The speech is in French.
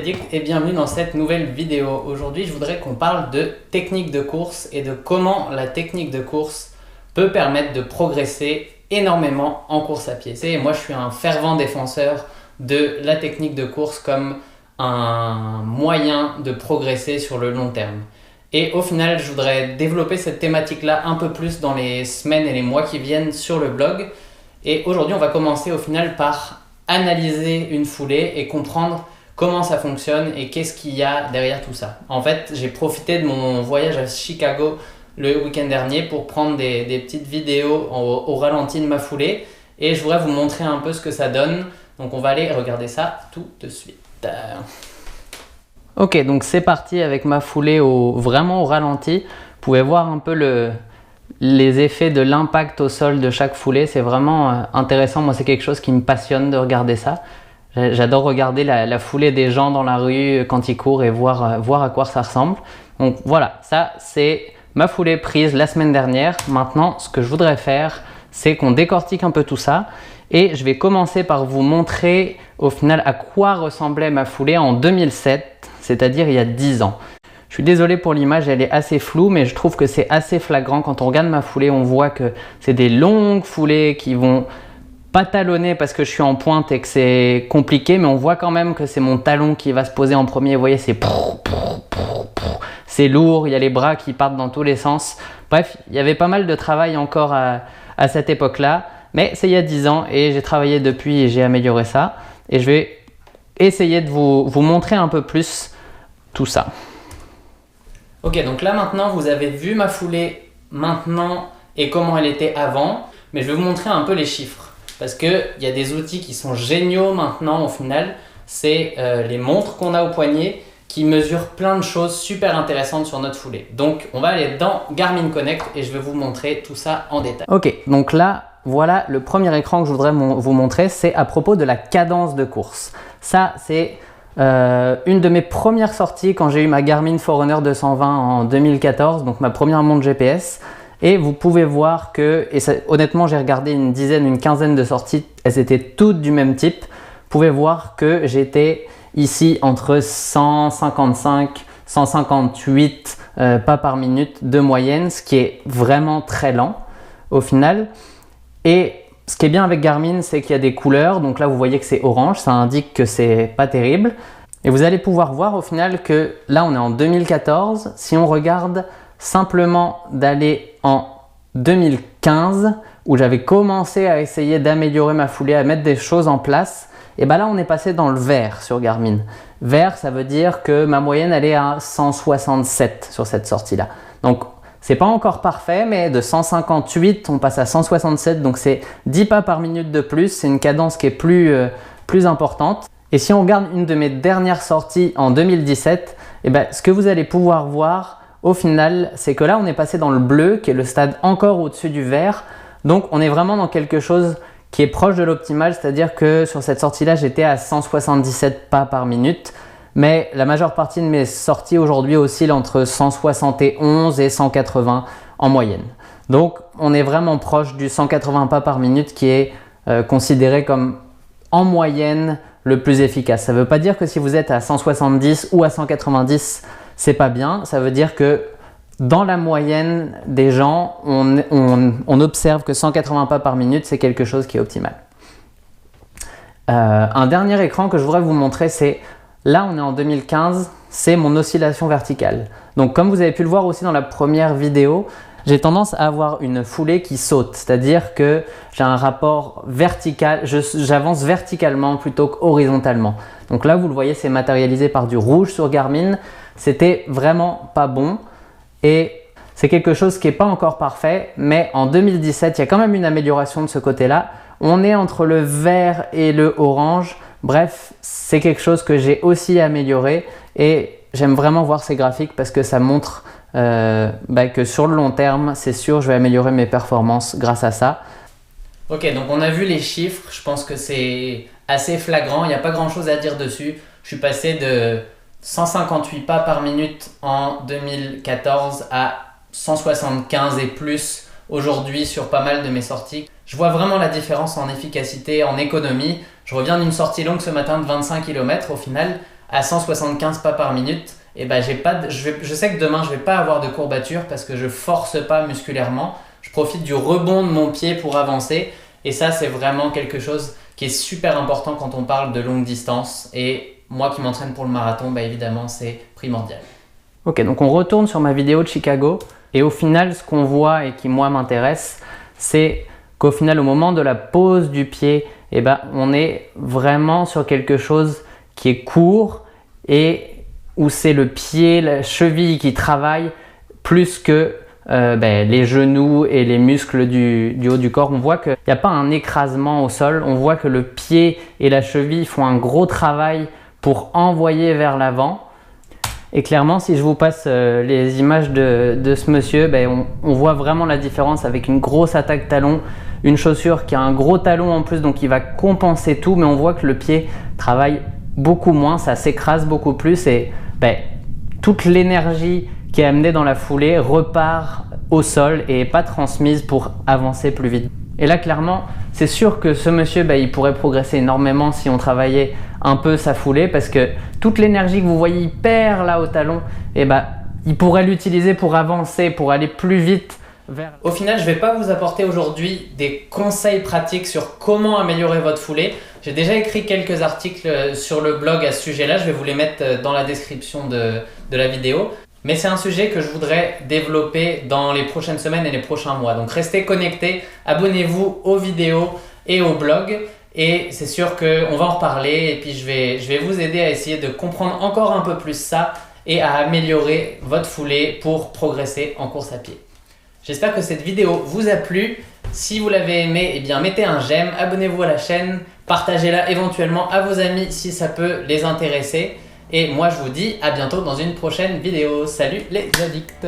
Bénédicte et bienvenue dans cette nouvelle vidéo. Aujourd'hui, je voudrais qu'on parle de technique de course et de comment la technique de course peut permettre de progresser énormément en course à pied. Et moi, je suis un fervent défenseur de la technique de course comme un moyen de progresser sur le long terme. Et au final, je voudrais développer cette thématique-là un peu plus dans les semaines et les mois qui viennent sur le blog. Et aujourd'hui, on va commencer au final par analyser une foulée et comprendre comment ça fonctionne et qu'est-ce qu'il y a derrière tout ça. En fait, j'ai profité de mon voyage à Chicago le week-end dernier pour prendre des petites vidéos au ralenti de ma foulée et je voudrais vous montrer un peu ce que ça donne. Donc on va aller regarder ça tout de suite. Ok, donc c'est parti avec ma foulée vraiment au ralenti. Vous pouvez voir un peu les effets de l'impact au sol de chaque foulée. C'est vraiment intéressant. Moi, c'est quelque chose qui me passionne de regarder ça. J'adore regarder la foulée des gens dans la rue quand ils courent et voir à quoi ça ressemble. Donc voilà, ça c'est ma foulée prise la semaine dernière. Maintenant, ce que je voudrais faire, c'est qu'on décortique un peu tout ça. Et je vais commencer par vous montrer au final à quoi ressemblait ma foulée en 2007, c'est-à-dire il y a 10 ans. Je suis désolé pour l'image, elle est assez floue, mais je trouve que c'est assez flagrant. Quand on regarde ma foulée, on voit que c'est des longues foulées qui vont pas talonner parce que je suis en pointe et que c'est compliqué, mais on voit quand même que c'est mon talon qui va se poser en premier. Vous voyez, c'est lourd, il y a les bras qui partent dans tous les sens. Bref, il y avait pas mal de travail encore à cette époque-là, mais c'est il y a 10 ans et j'ai travaillé depuis et j'ai amélioré ça. Et je vais essayer de vous montrer un peu plus tout ça. Ok, donc là maintenant vous avez vu ma foulée maintenant et comment elle était avant, mais je vais vous montrer un peu les chiffres parce qu'il y a des outils qui sont géniaux maintenant au final, c'est les montres qu'on a au poignet qui mesurent plein de choses super intéressantes sur notre foulée. Donc on va aller dans Garmin Connect et je vais vous montrer tout ça en détail. Ok, donc là voilà le premier écran que je voudrais vous montrer, c'est à propos de la cadence de course. Ça c'est une de mes premières sorties quand j'ai eu ma Garmin Forerunner 220 en 2014, donc ma première montre GPS. Et vous pouvez voir que, et ça, honnêtement j'ai regardé une quinzaine de sorties, elles étaient toutes du même type. Vous pouvez voir que j'étais ici entre 155, 158 pas par minute de moyenne, ce qui est vraiment très lent au final. Et ce qui est bien avec Garmin, c'est qu'il y a des couleurs. Donc là, vous voyez que c'est orange. Ça indique que c'est pas terrible. Et vous allez pouvoir voir au final que là, on est en 2014. Si on regarde simplement d'aller en 2015, où j'avais commencé à essayer d'améliorer ma foulée, à mettre des choses en place, et bien là, on est passé dans le vert sur Garmin. Vert, ça veut dire que ma moyenne, elle est à 167 sur cette sortie-là. Donc, c'est pas encore parfait, mais de 158, on passe à 167, donc c'est 10 pas par minute de plus. C'est une cadence qui est plus importante. Et si on regarde une de mes dernières sorties en 2017, eh ben, ce que vous allez pouvoir voir au final, c'est que là, on est passé dans le bleu, qui est le stade encore au-dessus du vert. Donc, on est vraiment dans quelque chose qui est proche de l'optimal, c'est-à-dire que sur cette sortie-là, j'étais à 177 pas par minute. Mais la majeure partie de mes sorties aujourd'hui oscillent entre 171 et 180 en moyenne. Donc, on est vraiment proche du 180 pas par minute qui est considéré comme en moyenne le plus efficace. Ça ne veut pas dire que si vous êtes à 170 ou à 190, c'est pas bien. Ça veut dire que dans la moyenne des gens, on observe que 180 pas par minute, c'est quelque chose qui est optimal. Un dernier écran que je voudrais vous montrer, c'est là, on est en 2015, c'est mon oscillation verticale. Donc, comme vous avez pu le voir aussi dans la première vidéo, j'ai tendance à avoir une foulée qui saute, c'est-à-dire que j'ai un rapport vertical, j'avance verticalement plutôt qu'horizontalement. Donc là, vous le voyez, c'est matérialisé par du rouge sur Garmin. C'était vraiment pas bon et c'est quelque chose qui n'est pas encore parfait, mais en 2017, il y a quand même une amélioration de ce côté-là. On est entre le vert et le orange. Bref, c'est quelque chose que j'ai aussi amélioré et j'aime vraiment voir ces graphiques parce que ça montre que sur le long terme, c'est sûr, je vais améliorer mes performances grâce à ça. Ok, donc on a vu les chiffres, je pense que c'est assez flagrant, il n'y a pas grand chose à dire dessus. Je suis passé de 158 pas par minute en 2014 à 175 et plus aujourd'hui sur pas mal de mes sorties. Je vois vraiment la différence en efficacité, en économie. Je reviens d'une sortie longue ce matin de 25 km au final. à 175 pas par minute, et ben je sais que demain je vais pas avoir de courbature parce que je force pas musculairement. Je profite du rebond de mon pied pour avancer. Et ça, c'est vraiment quelque chose qui est super important quand on parle de longue distance. Et moi qui m'entraîne pour le marathon, bah évidemment, c'est primordial. Ok, donc on retourne sur ma vidéo de Chicago. Et au final, ce qu'on voit et qui moi m'intéresse, c'est qu'au final, au moment de la pose du pied, eh ben, on est vraiment sur quelque chose qui est court et où c'est le pied, la cheville qui travaille plus que les genoux et les muscles du haut du corps. On voit qu'il n'y a pas un écrasement au sol, on voit que le pied et la cheville font un gros travail pour envoyer vers l'avant. Et clairement, si je vous passe les images de ce monsieur, on voit vraiment la différence avec une grosse attaque talon, une chaussure qui a un gros talon en plus, donc il va compenser tout, mais on voit que le pied travaille beaucoup moins, ça s'écrase beaucoup plus et toute l'énergie qui est amenée dans la foulée repart au sol et n'est pas transmise pour avancer plus vite. Et là, clairement, c'est sûr que ce monsieur, il pourrait progresser énormément si on travaillait un peu sa foulée parce que toute l'énergie que vous voyez, il perd là au talon, il pourrait l'utiliser pour avancer, pour aller plus vite vers... Au final, je ne vais pas vous apporter aujourd'hui des conseils pratiques sur comment améliorer votre foulée. J'ai déjà écrit quelques articles sur le blog à ce sujet-là, je vais vous les mettre dans la description de la vidéo. Mais c'est un sujet que je voudrais développer dans les prochaines semaines et les prochains mois. Donc restez connectés, abonnez-vous aux vidéos et au blog. Et c'est sûr qu'on va en reparler et puis je vais vous aider à essayer de comprendre encore un peu plus ça et à améliorer votre foulée pour progresser en course à pied. J'espère que cette vidéo vous a plu. Si vous l'avez aimé, eh bien mettez un j'aime, abonnez-vous à la chaîne, partagez-la éventuellement à vos amis si ça peut les intéresser. Et moi je vous dis à bientôt dans une prochaine vidéo. Salut les addicts!